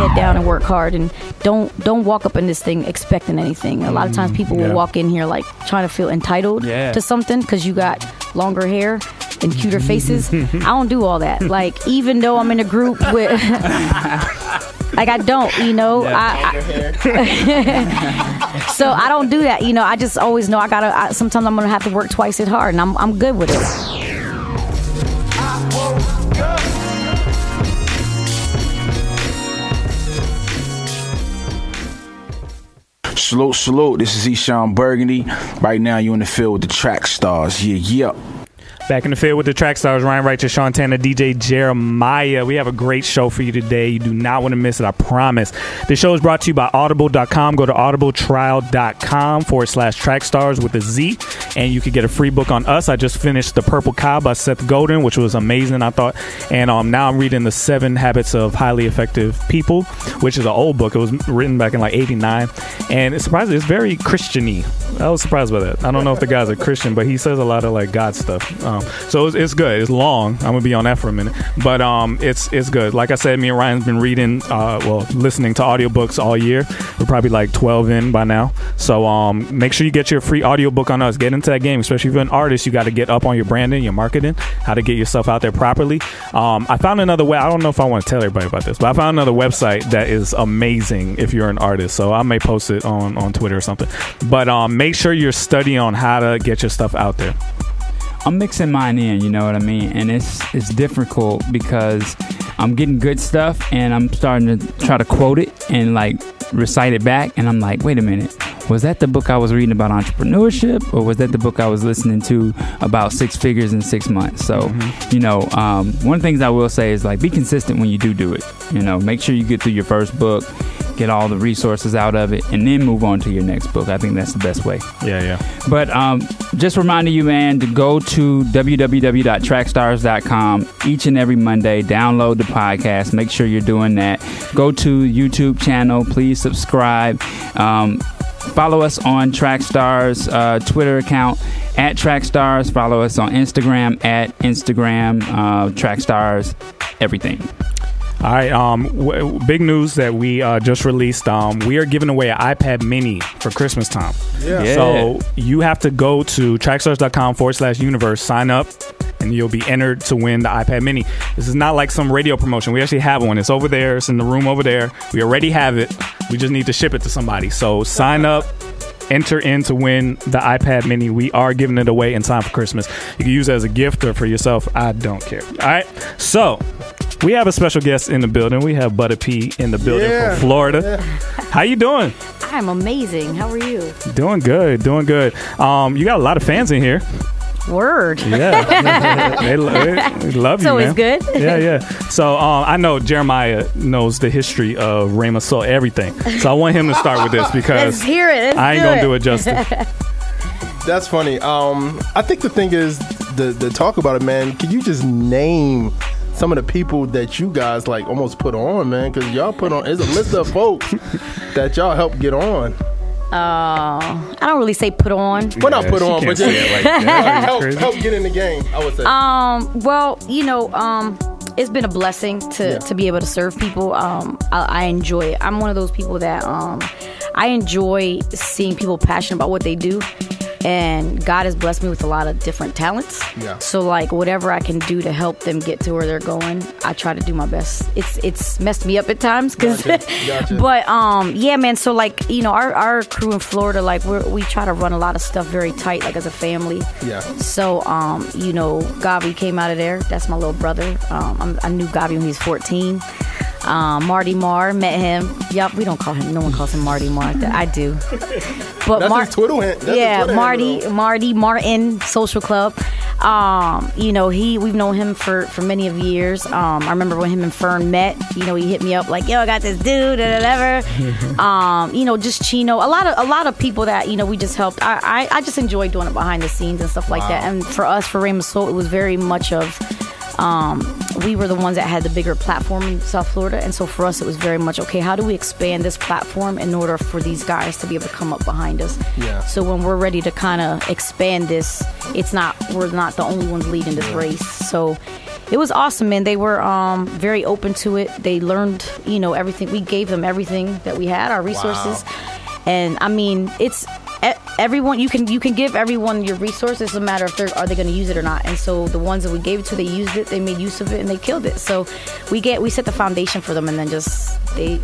head down and work hard, and don't walk up in this thing expecting anything. A lot of times people will walk in here like trying to feel entitled to something because you got longer hair and cuter faces. I don't do all that. Like, even though I'm in a group with like, I don't, so I don't do that. I just always know sometimes I'm gonna have to work twice as hard, and I'm good with it. Salute. This is Eshawn Burgundy. Right now, you're in the field with the Track Stars. Yeah. Back in the field with the Track Stars, Ryan Righteous, Sean Tanner, DJ Jeremiah. We have a great show for you today. You do not want to miss it, I promise. The show is brought to you by Audible.com. Go to audibletrial.com/Trackstars with a Z, and you can get a free book on us. I just finished The Purple Cow by Seth Godin, which was amazing, I thought. And now I'm reading The 7 Habits of Highly Effective People, which is an old book. It was written back in like 89. And it's surprising. It's very Christian-y. I was surprised by that. I don't know if the guy's a Christian, but he says a lot of like God stuff. So it's good. It's long. I'm gonna be on that for a minute, but it's good. Like I said, me and Ryan's been reading, listening to audiobooks all year. We're probably like 12 in by now. So make sure you get your free audiobook on us. Get into that game, especially if you're an artist. You got to get up on your branding, your marketing, how to get yourself out there properly. I found another way. I don't know if I want to tell everybody about this, but I found another website that is amazing if you're an artist. So I may post it on Twitter or something. But make sure you're studying on how to get your stuff out there. I'm mixing mine in, you know what I mean? And it's difficult because I'm getting good stuff and I'm starting to try to quote it and like recite it back. And I'm like, wait a minute. Was that the book I was reading about entrepreneurship, or was that the book I was listening to about 6 figures in 6 months? So, one of the things I will say is like, be consistent when you do it. Make sure you get through your first book, get all the resources out of it, and then move on to your next book. I think that's the best way. Yeah. But just reminding you, man, to go to www.trackstars.com each and every Monday. Download the podcast. Make sure you're doing that. Go to YouTube channel. Please subscribe. Follow us on Trackstars Twitter account @Trackstars. Follow us on Instagram @Instagram Trackstars. Everything. All right, big news that we just released. We are giving away an iPad mini for Christmas time. Yeah. So you have to go to trackstars.com/universe, sign up, and you'll be entered to win the iPad mini. This is not like some radio promotion. We actually have one. It's over there. It's in the room over there. We already have it. We just need to ship it to somebody. So sign up. Enter in to win the iPad mini. We are giving it away in time for Christmas. You can use it as a gift or for yourself. I don't care. All right. So we have a special guest in the building. We have Butta P in the building from Florida. Yeah. How you doing? I'm amazing. How are you? Doing good. You got a lot of fans in here. Word. Yeah. they love you, man. It's always good. Yeah. So I know Jeremiah knows the history of Rhema Soul, everything. So I want him to start with this because Let's hear it. I ain't going to do it justice. That's funny. I think the thing is, the talk about it, man, can you just name some of the people that you guys like almost put on, man? Because y'all put on, there's a list of folks that y'all helped get on. I don't really say put on. Well, not put on, but just help get in the game, I would say. It's been a blessing to be able to serve people. I enjoy it. I'm one of those people that I enjoy seeing people passionate about what they do. And God has blessed me with a lot of different talents. Yeah. So like whatever I can do to help them get to where they're going, I try to do my best. It's messed me up at times, gotcha. But yeah, man. So like our crew in Florida, like we try to run a lot of stuff very tight, like as a family. Yeah. So Gavi came out of there. That's my little brother. I knew Gavi when he was 14. Marty Marr, met him. Yup, we don't call him. No one calls him Marty Marr. I do. But that's his Twitter handle. Marty Martin Social Club. We've known him for many of years. I remember when him and Fern met. He hit me up like, "Yo, I got this dude," whatever. Just Chino. A lot of people that we just helped. I just enjoy doing it behind the scenes and stuff like that. And for us, for Rhema Soul, it was very much of. We were the ones that had the bigger platform in South Florida, and so for us it was very much okay, how do we expand this platform in order for these guys to be able to come up behind us? Yeah. So when we're ready to kind of expand this, we're not the only ones leading this race. So it was awesome, man. They were very open to it. They learned, everything. We gave them everything that we had, our resources. Wow. And I mean, it's everyone. You can give everyone your resources. It's a matter of are they going to use it or not. And so the ones that we gave it to, they used it, they made use of it, and they killed it. So we set the foundation for them, and then just they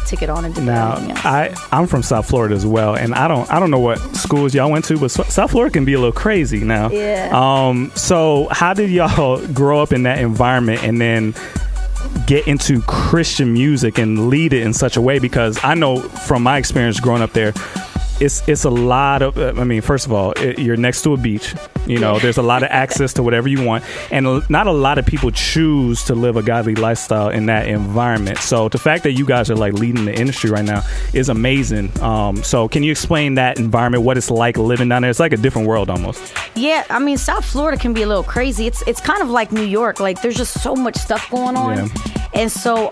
took it on and did everything else. I'm from South Florida as well, and I don't know what schools y'all went to, but South Florida can be a little crazy now. Yeah. So how did y'all grow up in that environment and then get into Christian music and lead it in such a way? Because I know from my experience growing up there, it's a lot of, first of all, you're next to a beach. There's a lot of access to whatever you want. And not a lot of people choose to live a godly lifestyle in that environment. So the fact that you guys are like leading the industry right now is amazing. So can you explain that environment, what it's like living down there? It's like a different world almost. Yeah, South Florida can be a little crazy. It's kind of like New York. Like there's just so much stuff going on. Yeah. And so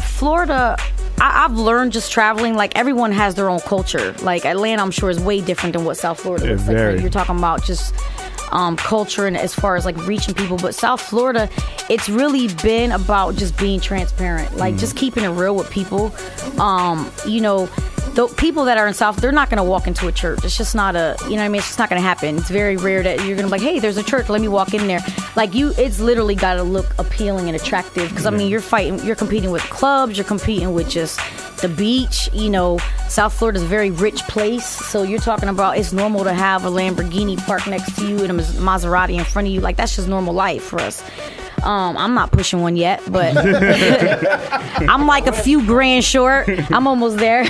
Florida, I've learned just traveling, like everyone has their own culture. Like Atlanta, I'm sure, is way different than what South Florida is. Like you're talking about just culture and as far as like reaching people. But South Florida, it's really been about just being transparent, like just keeping it real with people. The people that are in South, they're not going to walk into a church. It's just not it's just not going to happen. It's very rare that you're going to be like, hey, there's a church, let me walk in there. Like it's literally got to look appealing and attractive. Because you're competing with clubs, you're competing with just the beach. South Florida is a very rich place. So you're talking about it's normal to have a Lamborghini parked next to you and a Maserati in front of you. Like that's just normal life for us. I'm not pushing one yet, but I'm like a few grand short. I'm almost there.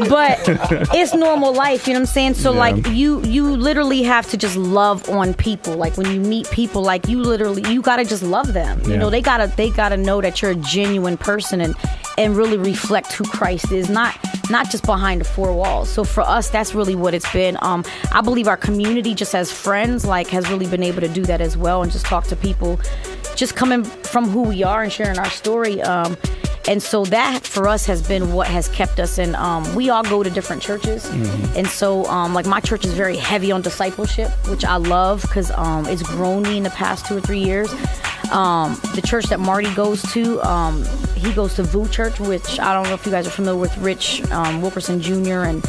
But it's normal life, you know what I'm saying? So like you literally have to just love on people. Like when you meet people, like you gotta just love them. Yeah. They gotta know that you're a genuine person and really reflect who Christ is, not just behind the four walls. So for us, that's really what it's been. I believe our community, just as friends, like has really been able to do that as well, and just talk to people, just coming from who we are and sharing our story. And so that for us has been what has kept us. And we all go to different churches. Mm-hmm. And so like my church is very heavy on discipleship, which I love because it's grown me in the past 2 or 3 years. The church that Marty goes to, he goes to VU Church, which I don't know if you guys are familiar with Rich Wilkerson Jr. And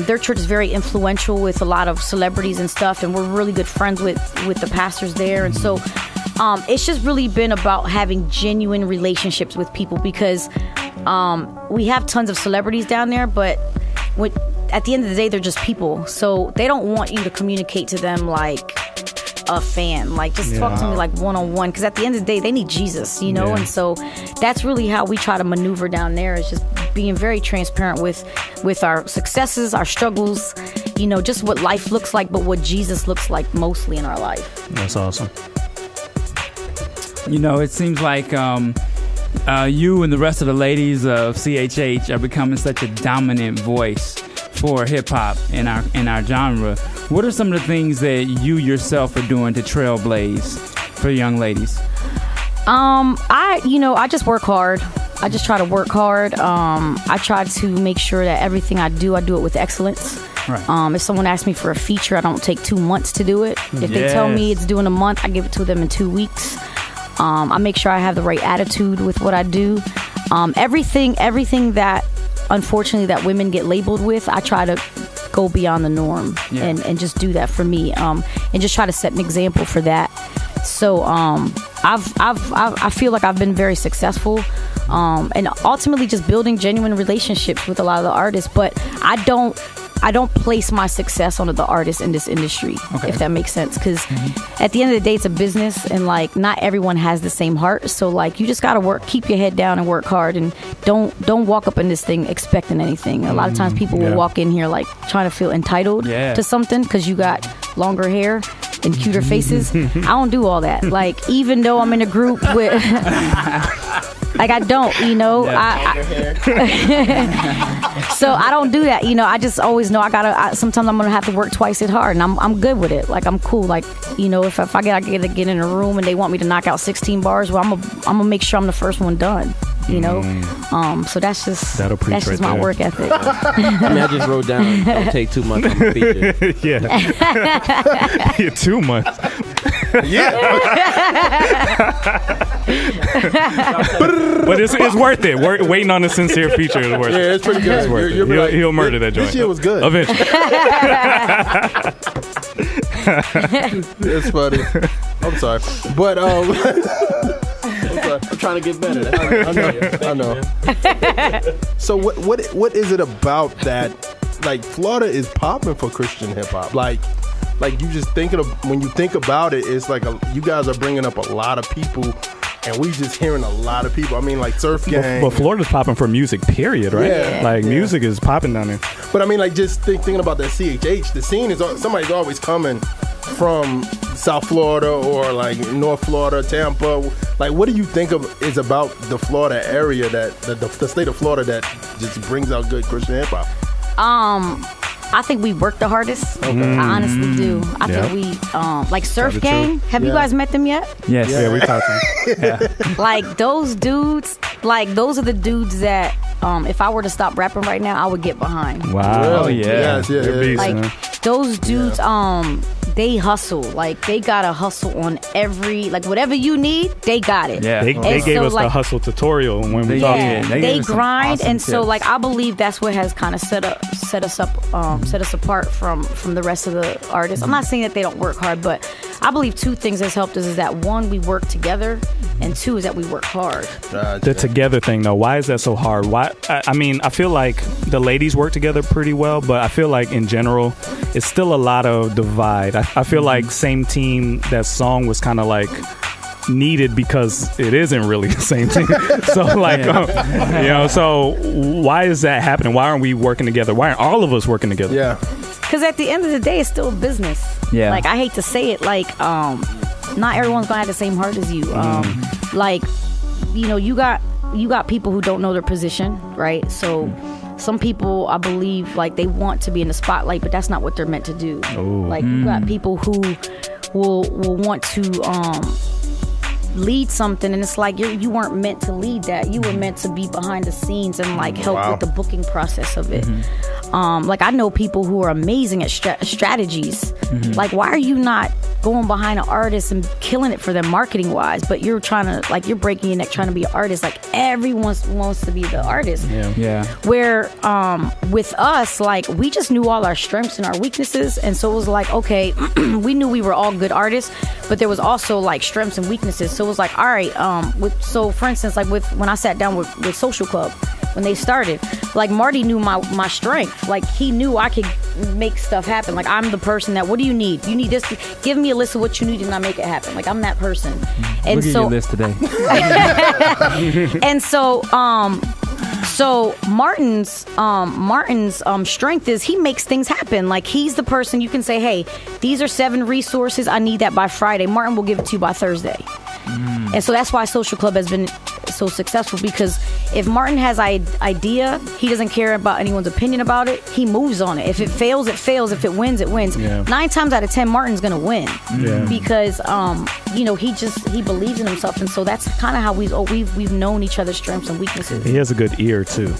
their church is very influential with a lot of celebrities and stuff. And we're really good friends with the pastors there. And so it's just really been about having genuine relationships with people because we have tons of celebrities down there, but at the end of the day, they're just people. So they don't want you to communicate to them like a fan. Like just talk to me like one-on-one, because at the end of the day, they need Jesus, And so that's really how we try to maneuver down there, is just being very transparent with our successes, our struggles, just what life looks like, but what Jesus looks like mostly in our life. That's awesome. It seems like you and the rest of the ladies of CHH are becoming such a dominant voice for hip hop in our genre. What are some of the things that you yourself are doing to trailblaze for young ladies? I just work hard. I just try to work hard. I try to make sure that everything I do it with excellence. Right. If someone asks me for a feature, I don't take 2 months to do it. If they tell me it's due in a month, I give it to them in 2 weeks. I make sure I have the right attitude with what I do. Everything that, unfortunately, that women get labeled with, I try to go beyond the norm and just do that for me, and just try to set an example for that. So I feel like I've been very successful, and ultimately just building genuine relationships with a lot of the artists. But I don't place my success on the artists in this industry, if that makes sense. Because at the end of the day, it's a business, and like not everyone has the same heart. So like you just gotta keep your head down and work hard, and don't walk up in this thing expecting anything. A lot of times people will walk in here like trying to feel entitled to something because you got longer hair and cuter faces. I don't do all that. Like even though I'm in a group with like I don't, so I don't do that. I just always know sometimes I'm gonna have to work twice as hard, and I'm good with it. Like I'm cool. Like if I get in a room and they want me to knock out 16 bars, well I'm gonna make sure I'm the first one done. So that's just my work ethic. I just wrote down, don't take 2 months on the feature. 2 months. But it's worth it. Waiting on the sincere feature is worth it. Yeah, it's pretty good. It's worth it. He'll murder that joint. This year was good. Eventually. It's funny. I'm sorry, but I'm trying to get better. I know. So what is it about that? Like Florida is popping for Christian hip hop. Like you just thinking of when you think about it, it's like you guys are bringing up a lot of people, and we just hearing a lot of people. I mean, like Surf Gang. But Florida's popping for music, period, right? Yeah. Like music is popping down there. But I mean, like just thinking about that CHH, the scene is somebody's always coming from South Florida or like North Florida, Tampa. Like, what do you think is about the Florida area that the state of Florida that just brings out good Christian hip hop? I think we work the hardest. I honestly do. I think we like Surf Gang. Have you guys met them yet? Yes. Yeah, we talked to him. Like those dudes, like those are the dudes that if I were to stop rapping right now, I would get behind. Wow. Oh, yeah. Yes, yeah. Like those dudes, they hustle. Like they got to hustle on every, like whatever you need, they got it. Yeah. They And gave so, us the like, hustle tutorial when we They talked. did. They gave us some grind, awesome and so tips. like I believe that's what has kind of set us apart from the rest of the artists. I'm not saying that they don't work hard, but I believe two things has helped us is that one, we work together, and two is that we work hard. The together thing, though, why is that so hard? Why? I mean, I feel like the ladies work together pretty well, but I feel like in general, it's still a lot of divide. I feel like same team, that song was kind of like needed because it isn't really the same team. So like, so why is that happening? Why aren't we working together? Why aren't all of us working together? Yeah. Because at the end of the day, it's still business. Yeah. Like I hate to say it, like not everyone's gonna have the same heart as you. Like, you know, you got people who don't know their position, right? So some people, I believe, like they want to be in the spotlight, but that's not what they're meant to do. Like you got people who will want to lead something, and it's like you weren't meant to lead that. You were meant to be behind the scenes and like help with the booking process of it. Like I know people who are amazing at strategies. Like, why are you not going behind an artist and killing it for them marketing wise, but you're trying to, like, you're breaking your neck trying to be an artist? Like everyone wants to be the artist. Where with us, like, we just knew all our strengths and our weaknesses, and so it was like, okay, we knew we were all good artists, but there was also like strengths and weaknesses. So it was like, all right, so for instance, like when I sat down with Social Club when they started, like Marty knew my strength. Like he knew I could make stuff happen. Like I'm the person that, what do you need? You need this. Give me a list of what you need and I make it happen. Like I'm that person. And Look at your list today. And so Martin's strength is he makes things happen. Like he's the person you can say, hey, these are 7 resources. I need that by Friday. Martin will give it to you by Thursday. And so that's why Social Club has been so successful, because if Martin has an idea, he doesn't care about anyone's opinion about it. He moves on it. If it fails, it fails. If it wins, it wins. 9 times out of 10, Martin's gonna win because he believes in himself, and so that's kind of how we've known each other's strengths and weaknesses. He has a good ear too.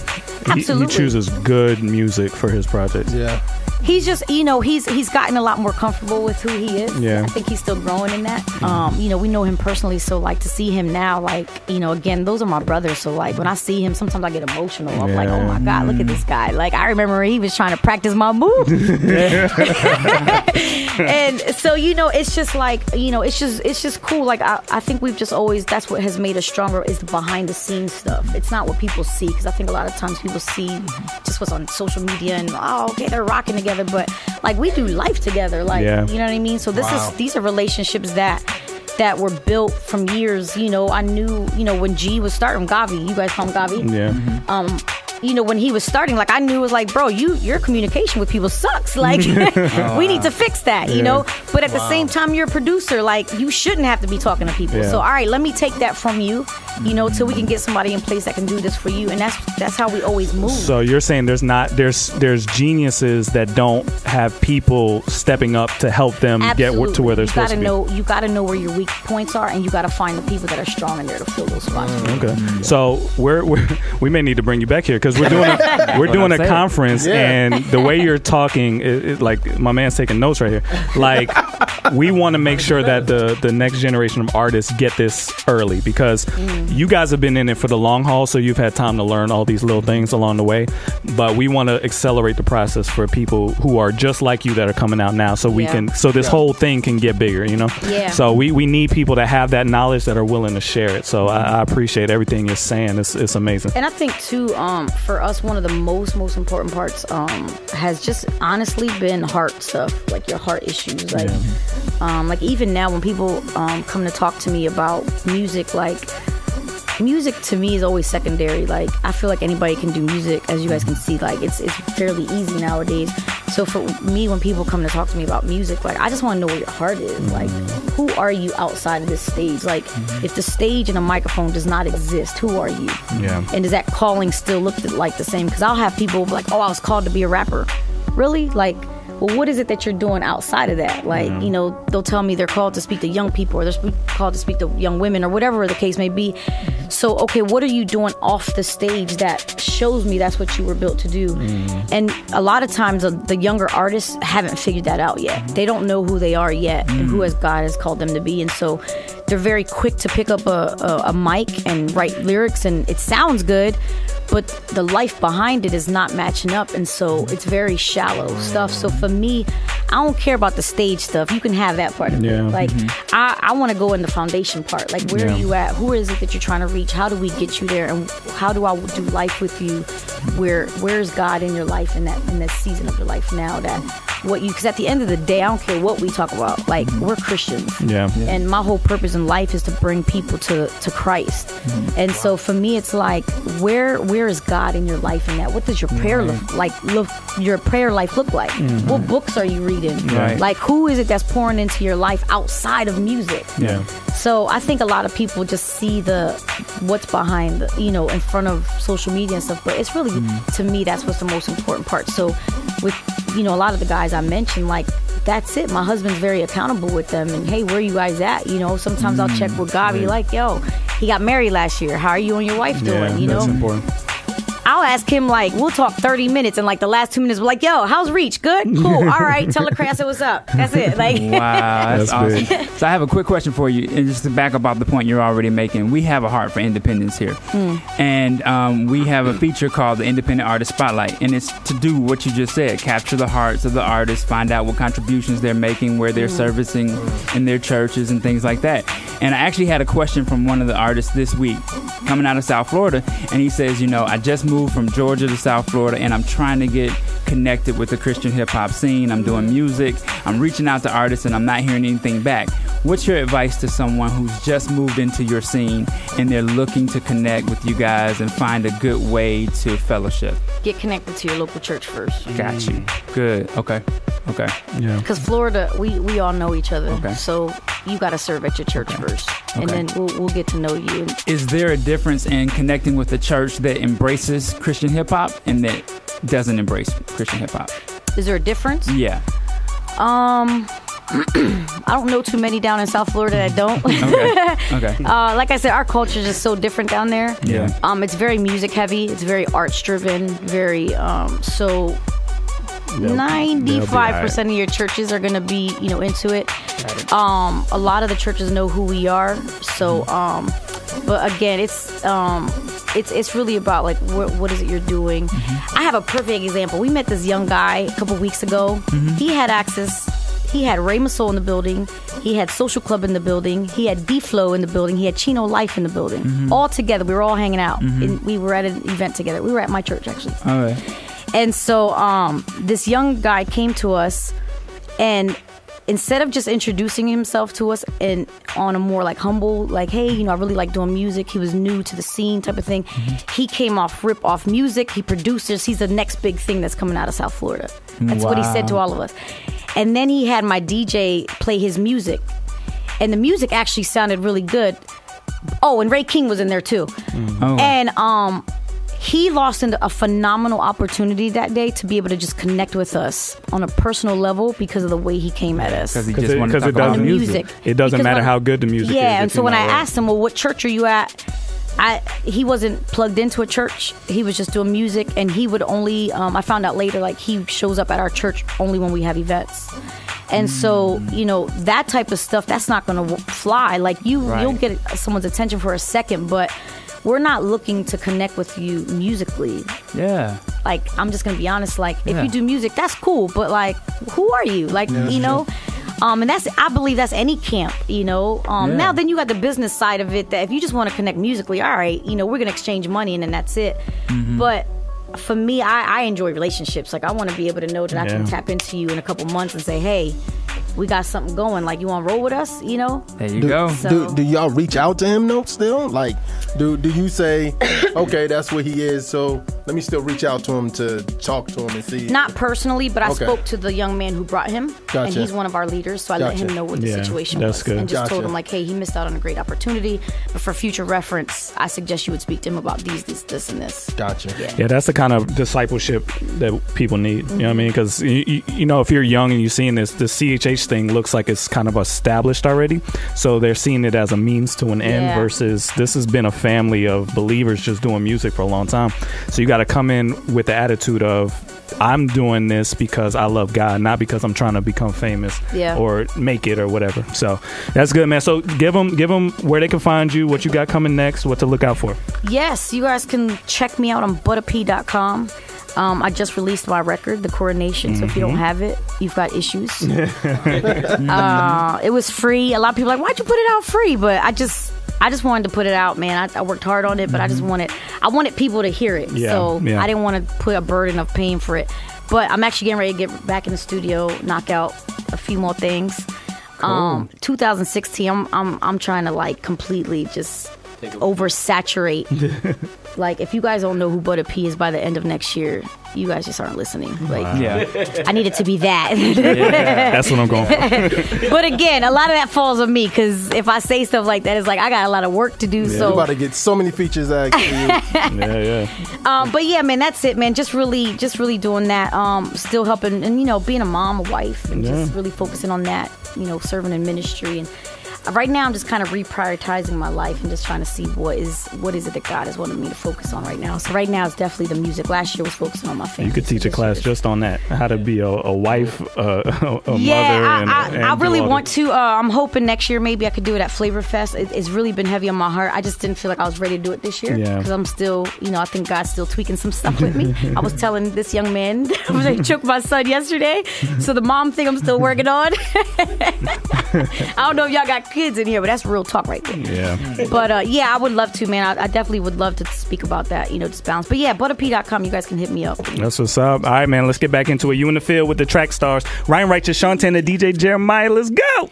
Absolutely. He chooses good music for his projects. Yeah. He's just, he's gotten a lot more comfortable with who he is. Yeah. I think he's still growing in that. We know him personally, so like to see him now, like, again, those are my brothers. So like when I see him, sometimes I get emotional. I'm like, oh my God, look at this guy. Like I remember he was trying to practice my move. And so, it's just like, it's just cool. Like I think we've just always, that's what has made us stronger, is the behind the scenes stuff. It's not what people see, because I think a lot of times people see just what's on social media and, oh, okay, they're rocking together, but like we do life together, like you know what I mean. So these are relationships that were built from years. I knew when G was starting, Gavi, you guys call him Gavi, when he was starting, like I knew it was like, bro, your communication with people sucks. Like we need to fix that, But at the same time, you're a producer. Like you shouldn't have to be talking to people. So all right, let me take that from you, till we can get somebody in place that can do this for you. And that's how we always move. So you're saying there's geniuses that don't have people stepping up to help them get to where they're supposed to be. You got to know where your weak points are, and you got to find the people that are strong in there to fill those spots. Okay. So we may need to bring you back here, because we're doing a conference, and the way you're talking, like my man's taking notes right here. Like, we want to make sure that the next generation of artists get this early, because you guys have been in it for the long haul, so you've had time to learn all these little things along the way. But we want to accelerate the process for people who are just like you that are coming out now, so this whole thing can get bigger, you know? Yeah. So we need people that have that knowledge that are willing to share it. So I appreciate everything you're saying. It's amazing. And I think too, for us, one of the most important parts has just honestly been heart stuff, like your heart issues. Like, like even now when people come to talk to me about music, like music to me is always secondary. Like, I feel like anybody can do music, as you guys can see. Like, it's fairly easy nowadays. So for me, when people come to talk to me about music, like, I just want to know where your heart is. Like, who are you outside of this stage? Like, if the stage and a microphone does not exist, who are you? Yeah. And does that calling still look like the same? Because I'll have people be like, oh, I was called to be a rapper. Really? Like, well, what is it that you're doing outside of that? Like, you know, they'll tell me they're called to speak to young people, or they're called to speak to young women, or whatever the case may be. So, okay, what are you doing off the stage that shows me that's what you were built to do? And a lot of times the younger artists haven't figured that out yet. They don't know who they are yet and who God has called them to be. And so they're very quick to pick up a mic and write lyrics, and it sounds good, but the life behind it is not matching up, and so it's very shallow stuff. So for me, I don't care about the stage stuff. You can have that part of it. Like, I want to go in the foundation part. Like, where are you at? Who is it that you're trying to reach? How do we get you there? And how do I do life with you? Where's God in your life in that season of your life now? Because at the end of the day, I don't care what we talk about. Like, we're Christians. And my whole purpose in life is to bring people to Christ. And so for me, it's like, where is God in your life in that? What does your prayer your prayer life look like? What books are you reading? Like, who is it that's pouring into your life outside of music? So I think a lot of people just see what's behind in front of social media and stuff, but it's really to me, that's what's the most important part. So with a lot of the guys I mentioned, like, that's it. My husband's very accountable with them, and hey, where are you guys at? Sometimes I'll check with God, be like, yo, he got married last year, how are you and your wife doing? That's important. I'll ask him, like, we'll talk 30 minutes, and like the last 2 minutes, we're like, yo, how's Reach? Good? Cool. All right. Tell LaCrae I said what's up. That's it. Like, wow, that's awesome. So I have a quick question for you, and just to back up off the point you're already making. We have a heart for independence here, and we have a feature called the Independent Artist Spotlight, and it's to do what you just said: capture the hearts of the artists, find out what contributions they're making, where they're servicing in their churches, and things like that. And I actually had a question from one of the artists this week, coming out of South Florida, and he says, I just moved from Georgia to South Florida, and I'm trying to get connected with the Christian hip-hop scene. I'm doing music, I'm reaching out to artists, and I'm not hearing anything back. What's your advice to someone who's just moved into your scene and they're looking to connect with you guys and find a good way to fellowship? Get connected to your local church first. Got you. Good. Okay. Yeah. Because Florida, we all know each other. Okay. So you got to serve at your church first, and then we'll get to know you. Is there a difference in connecting with a church that embraces Christian hip hop and that doesn't embrace Christian hip hop? Is there a difference? Yeah. I don't know too many down in South Florida that don't. Okay. Like I said, our culture is just so different down there. Yeah. It's very music heavy. It's very arts driven. Very 95% of your churches are going to be, into it. A lot of the churches know who we are. So, but again, it's really about like what is it you're doing. I have a perfect example. We met this young guy a couple weeks ago. He had access. He had Ray Masoul in the building. He had Social Club in the building. He had D-Flow in the building. He had Chino Life in the building. All together. We were all hanging out. And we were at an event together. We were at my church, actually. All right. And so this young guy came to us, and instead of just introducing himself to us and on a more like humble, like, hey, I really like doing music. He was new to the scene type of thing. He came rip off music. He produces. He's the next big thing that's coming out of South Florida. That's what he said to all of us. And then he had my DJ play his music. And the music actually sounded really good. Oh, and Ray King was in there too. And he lost into a phenomenal opportunity that day to be able to just connect with us on a personal level because of the way he came at us. Because it doesn't matter how good the music is. Yeah, and so when I asked him, well, what church are you at? he wasn't plugged into a church. He was just doing music, and he would only. I found out later, like he shows up at our church only when we have events. And so, that type of stuff, that's not going to fly. Like you'll get someone's attention for a second, but we're not looking to connect with you musically. Yeah. Like, I'm just going to be honest. Like, if you do music, that's cool. But like, who are you? Like, and I believe that's any camp, Now then you got the business side of it that if you just want to connect musically, all right, we're going to exchange money and then that's it. Mm-hmm. But for me, I enjoy relationships. Like, I want to be able to know that I can tap into you in a couple months and say, hey, we got something going. Like, you want to roll with us? There you go. So, do y'all reach out to him though? Still, like, do you say, okay, that's what he is, so let me still reach out to him to talk to him and see? Not personally, but I spoke to the young man who brought him, and he's one of our leaders. So I let him know what the situation was, good. and just told him like, hey, he missed out on a great opportunity, but for future reference, I suggest you would speak to him about this, and this. Gotcha. Yeah, that's the kind of discipleship that people need. You know what I mean? Because if you're young and you're seeing this, the CHH thing looks like it's kind of established already, so they're seeing it as a means to an end versus this has been a family of believers just doing music for a long time. So you got to come in with the attitude of, I'm doing this because I love God, not because I'm trying to become famous or make it or whatever. So that's good, man. So give them where they can find you, what you got coming next, what to look out for. Yes, you guys can check me out on buttap.com. I just released my record, The Coronation. So if you don't have it, you've got issues. It was free. A lot of people are like, why'd you put it out free? But I just wanted to put it out, man. I worked hard on it, but I wanted people to hear it. I didn't want to put a burden of paying for it. But I'm actually getting ready to get back in the studio, knock out a few more things. Cool. 2016, I'm trying to like completely just oversaturate. Like, if you guys don't know who Butta P is by the end of next year, you guys just aren't listening. Like, I need it to be that. That's what I'm going for. But again, a lot of that falls on me, because if I say stuff like that, it's like I got a lot of work to do. So you're about to get so many features out of you. But yeah, man, that's it, man. Just really doing that. Still helping, and being a mom, a wife, and just really focusing on that. Serving in ministry. And right now I'm just kind of reprioritizing my life and just trying to see what is it that God has wanted me to focus on right now. So right now it's definitely the music. Last year was focusing on my family. You could teach a class just on that, how to be a wife, a mother. I really want to. I'm hoping next year maybe I could do it at Flavor Fest. It's really been heavy on my heart. I just didn't feel like I was ready to do it this year, because I'm still, I think God's still tweaking some stuff with me. I was telling this young man, he choked my son yesterday, so the mom thing I'm still working on. I don't know if y'all got kids in here, but that's real talk right there. Yeah. But I would love to, man. I definitely would love to speak about that, just balance. But yeah, buttap.com, you guys can hit me up. That's what's up. All right, man, let's get back into it. You in the field with the track stars, Ryan Righteous, Sean Tanner, DJ Jeremiah. Let's go.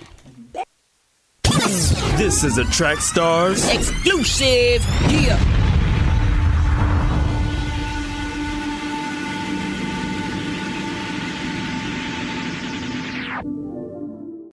This is a Track Stars exclusive. Yeah.